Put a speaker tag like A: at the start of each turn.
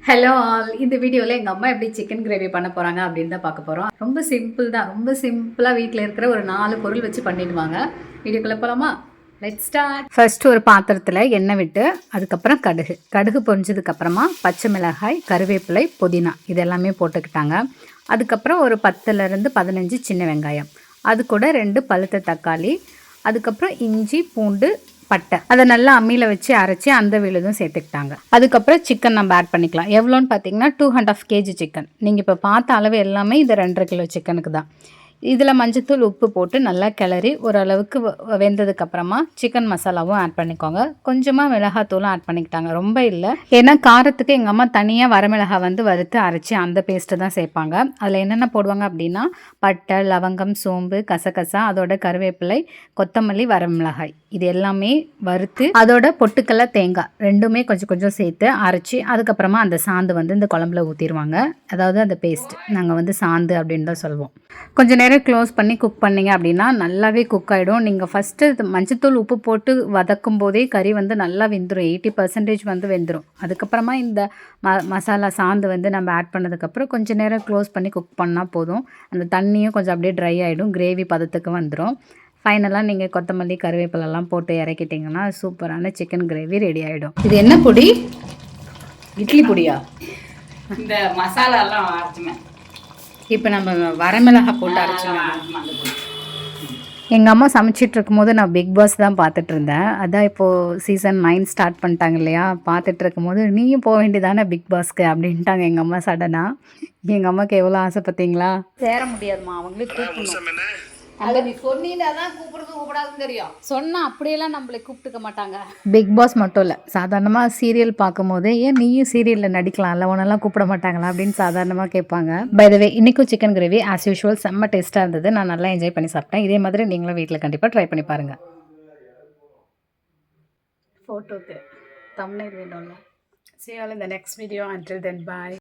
A: Hello all. இந்த வீடியோவில் எங்கள் அம்மா எப்படி சிக்கன் கிரேவி பண்ண போகிறாங்க அப்படின்னு தான் பார்க்க போகிறோம். ரொம்ப சிம்பிள் தான். ரொம்ப சிம்பிளாக வீட்டில் இருக்கிற ஒரு 4 பொருள் வச்சு பண்ணிடுவாங்க. வீடியோக்குள்ளே போகலாமா? Let's start. ஃபர்ஸ்ட் ஒரு பாத்திரத்தில் எண்ணெய் விட்டு அதுக்கப்புறம் கடுகு பொரிஞ்சதுக்கப்புறமா பச்சை மிளகாய், கருவேப்பிலை, புதினா இது எல்லாமே போட்டுக்கிட்டாங்க. அதுக்கப்புறம் ஒரு 10லேருந்து 15 சின்ன வெங்காயம், அது கூட 2 பழுத்த தக்காளி, அதுக்கப்புறம் இஞ்சி, பூண்டு, பட்டை அதை நல்லா அம்மியில் வச்சு அரைச்சி அந்த விழுதும் சேர்த்துக்கிட்டாங்க. அதுக்கப்புறம் சிக்கன் நம்ம ஆட் பண்ணிக்கலாம். எவ்வளோன்னு பார்த்தீங்கன்னா 2.5 kg சிக்கன். நீங்கள் இப்போ பார்த்த அளவு எல்லாமே இது 2.5 கிலோ சிக்கனுக்கு தான். இதில் மஞ்சத்தூள், உப்பு போட்டு நல்லா கிளறி ஓரளவுக்கு வெந்ததுக்கப்புறமா சிக்கன் மசாலாவும் ஆட் பண்ணிக்கோங்க. கொஞ்சமாக மிளகாத்தூளும் ஆட் பண்ணிக்கிட்டாங்க, ரொம்ப இல்லை. ஏன்னா காரத்துக்கு எங்கள் அம்மா தனியாக வரமிளகாய் வறுத்து அரைச்சி அந்த பேஸ்ட்டு தான் சேர்ப்பாங்க. அதில் என்னென்ன போடுவாங்க அப்படின்னா பட்டை, லவங்கம், சோம்பு, கசகசா, அதோட கருவேப்பிலை, கொத்தமல்லி, வரமிளகாய் இது எல்லாமே வறுத்து அதோட பொட்டுக்கல்ல, தேங்காய் ரெண்டுமே கொஞ்சம் கொஞ்சம் சேர்த்து அரைச்சி அதுக்கப்புறமா அந்த சாந்து இந்த குழம்புல ஊற்றிடுவாங்க. அதாவது அந்த பேஸ்ட் நாங்கள் சாந்து அப்படின்னு தான் சொல்லுவோம். கொஞ்சம் நேரம் க்ளோஸ் பண்ணி குக் பண்ணிங்க அப்படின்னா நல்லாவே குக் ஆகிடும். நீங்கள் ஃபஸ்ட்டு மஞ்சத்தூள், உப்பு போட்டு வதக்கும் போதே கறி நல்லா வெந்துடும். 80% வெந்துடும். அதுக்கப்புறமா இந்த மசாலா சாந்து நம்ம ஆட் பண்ணதுக்கப்புறம் கொஞ்சம் நேரம் க்ளோஸ் பண்ணி குக் பண்ணால் போதும். அந்த தண்ணியும் கொஞ்சம் அப்படியே ட்ரை ஆகிடும், கிரேவி பதத்துக்கு வந்துடும். ஃபைனலாக நீங்கள் கொத்தமல்லி, கருவேப்பிலெல்லாம் போட்டு இறக்கிட்டிங்கன்னா சூப்பரான சிக்கன் கிரேவி ரெடி ஆகிடும். இது என்ன பொடி? இட்லி பொடியா?
B: இந்த மசாலாலாம் அரைச்சுமே
A: இப்போ நம்ம வரமிளகாய் போட்டு அரைச்சோம். எங்கள் அம்மா சமைச்சிட்டு இருக்கும்போது நான் பிக் பாஸ் தான் பார்த்துட்டு இருந்தேன். அதான் இப்போது சீசன் 9 ஸ்டார்ட் பண்ணிட்டாங்க இல்லையா? பார்த்துட்டு இருக்கும்போது நீயும் போக வேண்டியதானே பிக் பாஸ்க்கு அப்படின்ட்டாங்க எங்கள் அம்மா சடனாக. எங்கள் அம்மாவுக்கு எவ்வளோ ஆசை பார்த்தீங்களா? சேர முடியாதுமா, அவங்களே கூப்பிடணும்.
B: அல்ல நீ சொன்னீங்கன்னா தான் கூப்பிடாதுன்னு தெரியும்.
A: சொன்னால் அப்படியெல்லாம் நம்மளை கூப்பிட்டுக்க மாட்டாங்க. பிக் பாஸ் மட்டும் இல்லை, சாதாரணமாக சீரியல் பார்க்கும்போது ஏன் நீயும் சீரியலில் நடிக்கலாம்ல, உன்னெல்லாம் கூப்பிட மாட்டாங்களா அப்படின்னு சாதாரணமாக கேட்பாங்க. பை த வே இன்றைக்கும் சிக்கன் கிரேவி ஆஸ் யூஷுவல் செம்ம டேஸ்ட்டாக இருந்தது. நான் நல்லா என்ஜாய் பண்ணி சாப்பிட்டேன். இதே மாதிரி நீங்களும் வீட்டில் கண்டிப்பாக ட்ரை பண்ணி பாருங்கள். ஃபோட்டோக்கு தம்ப்நெயில் வேணும்ல. See you all in the next video. Until then, bye.